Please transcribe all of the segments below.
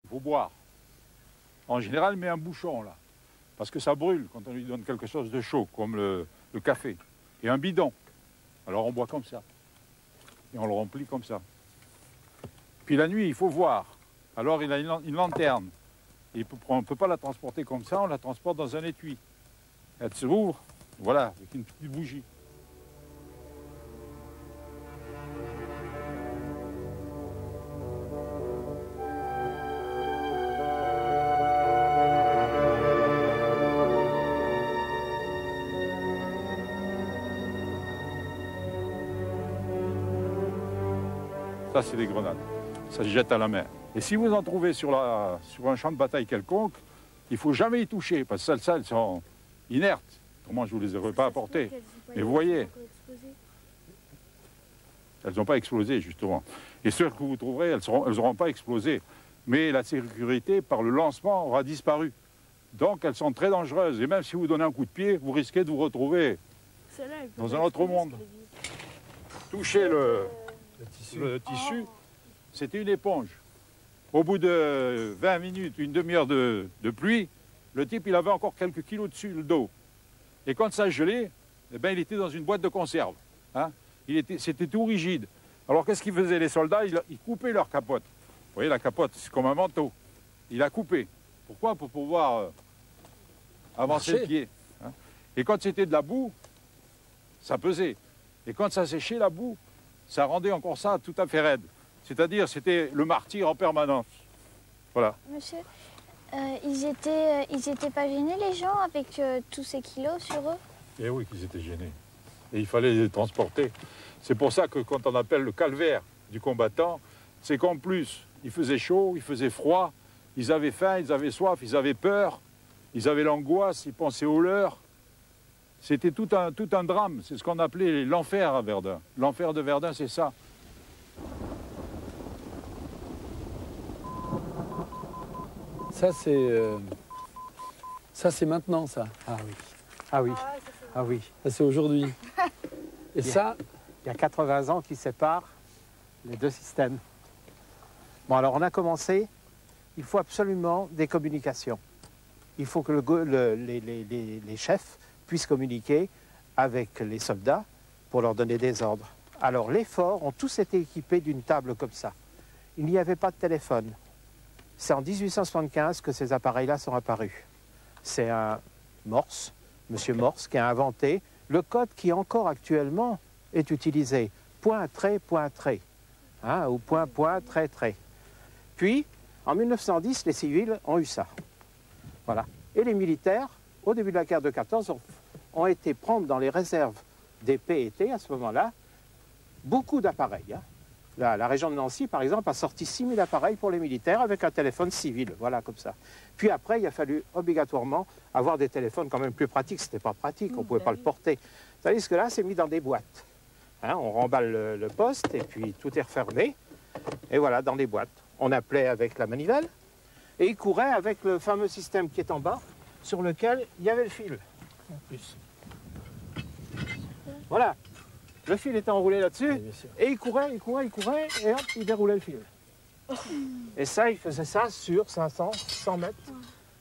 Il faut boire. En général, il met un bouchon là, parce que ça brûle quand on lui donne quelque chose de chaud, comme le café. Et un bidon. Alors on boit comme ça. Et on le remplit comme ça. Puis la nuit, il faut voir. Alors il a une lanterne. Et on ne peut pas la transporter comme ça, on la transporte dans un étui. Elle se ouvre, voilà, avec une petite bougie. Ça, c'est des grenades. Ça se jette à la mer. Et si vous en trouvez sur un champ de bataille quelconque, il ne faut jamais y toucher, parce que celles-là, elles sont inertes. Comment je ne vous les aurais pas apportées. Mais vous voyez, elles n'ont pas explosé, justement. Et celles que vous trouverez, elles n'auront pas explosé. Mais la sécurité, par le lancement, aura disparu. Donc, elles sont très dangereuses. Et même si vous donnez un coup de pied, vous risquez de vous retrouver dans un autre monde. Toucher le tissu, c'était une éponge. Au bout de 20 minutes, une demi-heure de pluie, le type, il avait encore quelques kilos dessus le dos. Et quand ça gelait, eh ben, il était dans une boîte de conserve. Hein. C'était tout rigide. Alors qu'est-ce qu'ils faisaient les soldats? Ils coupaient leur capote. Vous voyez, la capote, c'est comme un manteau. Il a coupé. Pourquoi? Pour pouvoir avancer le pied. Hein. Et quand c'était de la boue, ça pesait. Et quand ça séchait, la boue, ça rendait encore ça tout à fait raide. C'est-à-dire, c'était le martyr en permanence. Voilà. Monsieur, ils étaient pas gênés, les gens, avec tous ces kilos sur eux? Eh oui, qu'ils étaient gênés. Et il fallait les transporter. C'est pour ça que quand on appelle le calvaire du combattant, c'est qu'en plus, il faisait chaud, il faisait froid, ils avaient faim, ils avaient soif, ils avaient peur, ils avaient l'angoisse, ils pensaient aux leurs. C'était tout un drame. C'est ce qu'on appelait l'enfer à Verdun. L'enfer de Verdun, c'est ça. Ça, c'est maintenant, ça. Ah oui. Ah oui. Ah oui. Ça, c'est aujourd'hui. Et ça, il y a 80 ans qui séparent les deux systèmes. Bon, alors on a commencé. Il faut absolument des communications. Il faut que les chefs puissent communiquer avec les soldats pour leur donner des ordres. Alors les forts ont tous été équipés d'une table comme ça. Il n'y avait pas de téléphone. C'est en 1875 que ces appareils-là sont apparus. C'est un Morse, Monsieur Morse, qui a inventé le code qui encore actuellement est utilisé. Point, trait, hein, ou point, point, trait, trait. Puis, en 1910, les civils ont eu ça. Voilà. Et les militaires, au début de la guerre de 14, ont été prendre dans les réserves des PET, à ce moment-là, beaucoup d'appareils. Hein. La région de Nancy, par exemple, a sorti 6000 appareils pour les militaires avec un téléphone civil, voilà, comme ça. Puis après, il a fallu obligatoirement avoir des téléphones quand même plus pratiques. C'était pas pratique, on ne pouvait pas le porter. Tandis que là, c'est mis dans des boîtes. Hein, on remballe le poste et puis tout est refermé. Et voilà, dans des boîtes. On appelait avec la manivelle et il courait avec le fameux système qui est en bas, sur lequel il y avait le fil. En plus. Voilà. Le fil était enroulé là-dessus, et il courait, et hop, il déroulait le fil. Et ça, il faisait ça sur 500, 100 mètres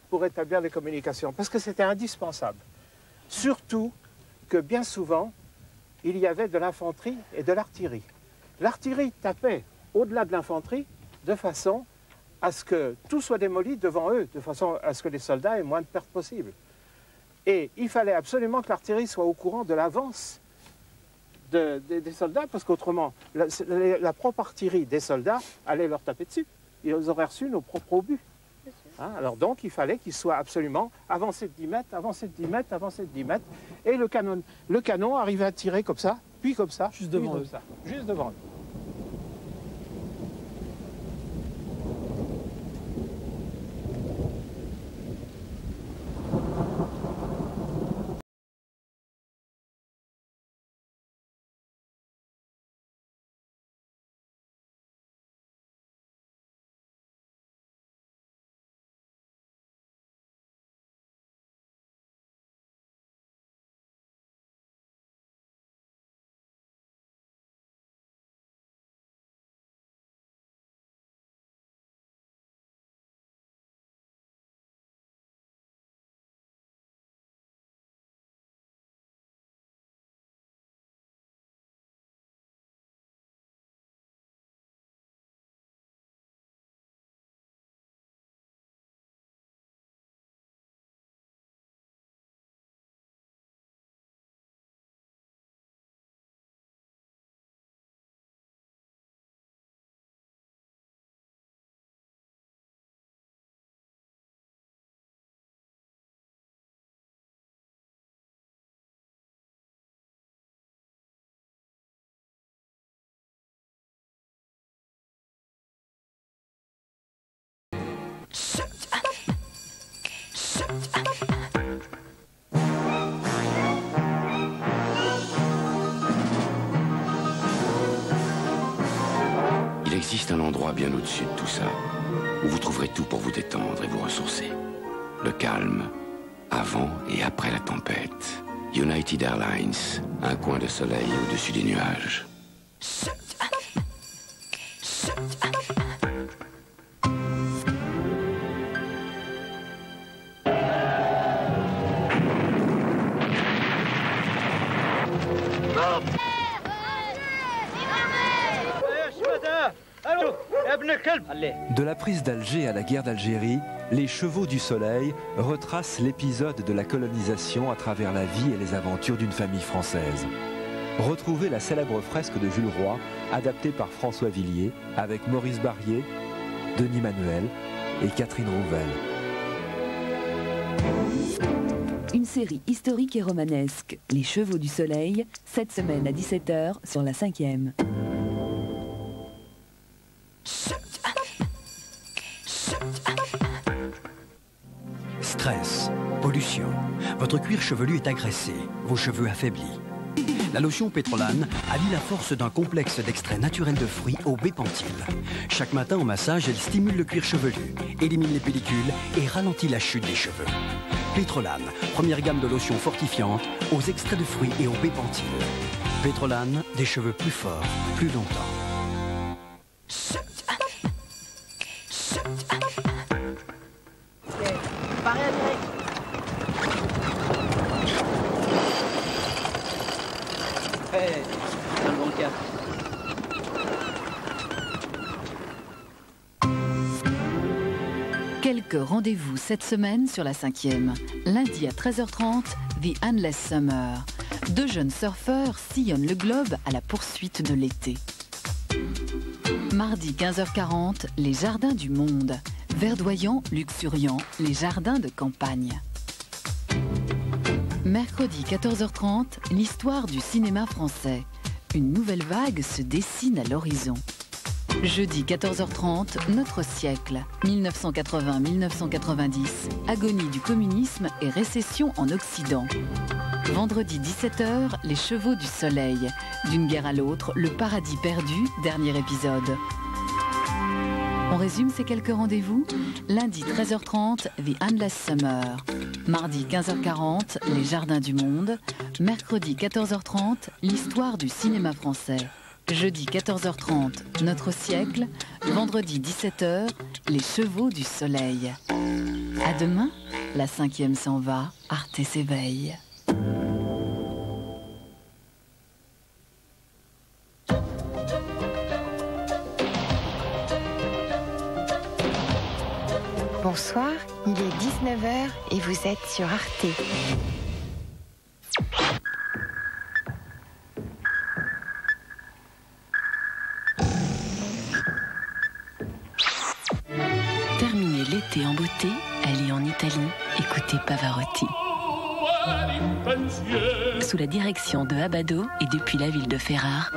pour établir les communications, parce que c'était indispensable. Surtout que bien souvent, il y avait de l'infanterie et de l'artillerie. L'artillerie tapait au-delà de l'infanterie de façon à ce que tout soit démoli devant eux, de façon à ce que les soldats aient moins de pertes possibles. Et il fallait absolument que l'artillerie soit au courant de l'avance des soldats, parce qu'autrement, la propre artillerie des soldats allait leur taper dessus. Ils auraient reçu nos propres obus. Hein, alors donc, il fallait qu'ils soient absolument avancés de 10 mètres, avancés de 10 mètres, avancés de 10 mètres, et le canon arrivait à tirer comme ça, puis comme ça, juste devant eux. Juste devant eux. bien au-dessus de tout ça, où vous trouverez tout pour vous détendre et vous ressourcer. Le calme, avant et après la tempête. United Airlines, un coin de soleil au-dessus des nuages. De la prise d'Alger à la guerre d'Algérie, les Chevaux du Soleil retracent l'épisode de la colonisation à travers la vie et les aventures d'une famille française. Retrouvez la célèbre fresque de Jules Roy, adaptée par François Villiers, avec Maurice Barrier, Denis Manuel et Catherine Rouvel. Une série historique et romanesque, Les Chevaux du Soleil, cette semaine à 17h sur la 5e. Stress, pollution. Votre cuir chevelu est agressé, vos cheveux affaiblis. La lotion Pétrolane allie la force d'un complexe d'extraits naturels de fruits au bépentyl. Chaque matin au massage, elle stimule le cuir chevelu, élimine les pellicules et ralentit la chute des cheveux. Pétrolane, première gamme de lotions fortifiantes aux extraits de fruits et au bépentyl. Pétrolane, des cheveux plus forts, plus longtemps. Quelques rendez-vous cette semaine sur la 5e. Lundi à 13h30, The Endless Summer. 2 jeunes surfeurs sillonnent le globe à la poursuite de l'été. Mardi 15h40, les jardins du monde. Verdoyants, luxuriants, les jardins de campagne. Mercredi 14h30, l'histoire du cinéma français. Une nouvelle vague se dessine à l'horizon. Jeudi 14h30, Notre siècle, 1980-1990, agonie du communisme et récession en Occident. Vendredi 17h, Les Chevaux du Soleil, d'une guerre à l'autre, le paradis perdu, dernier épisode. On résume ces quelques rendez-vous. Lundi 13h30, The Endless Summer. Mardi 15h40, Les Jardins du Monde. Mercredi 14h30, l'histoire du cinéma français. Jeudi 14h30, Notre siècle. Vendredi 17h, Les Chevaux du Soleil. À demain, la 5e s'en va, Arte s'éveille. Bonsoir, il est 19h et vous êtes sur Arte. Terminez l'été en beauté, allez en Italie, écoutez Pavarotti. Sous la direction de Abbado et depuis la ville de Ferrare.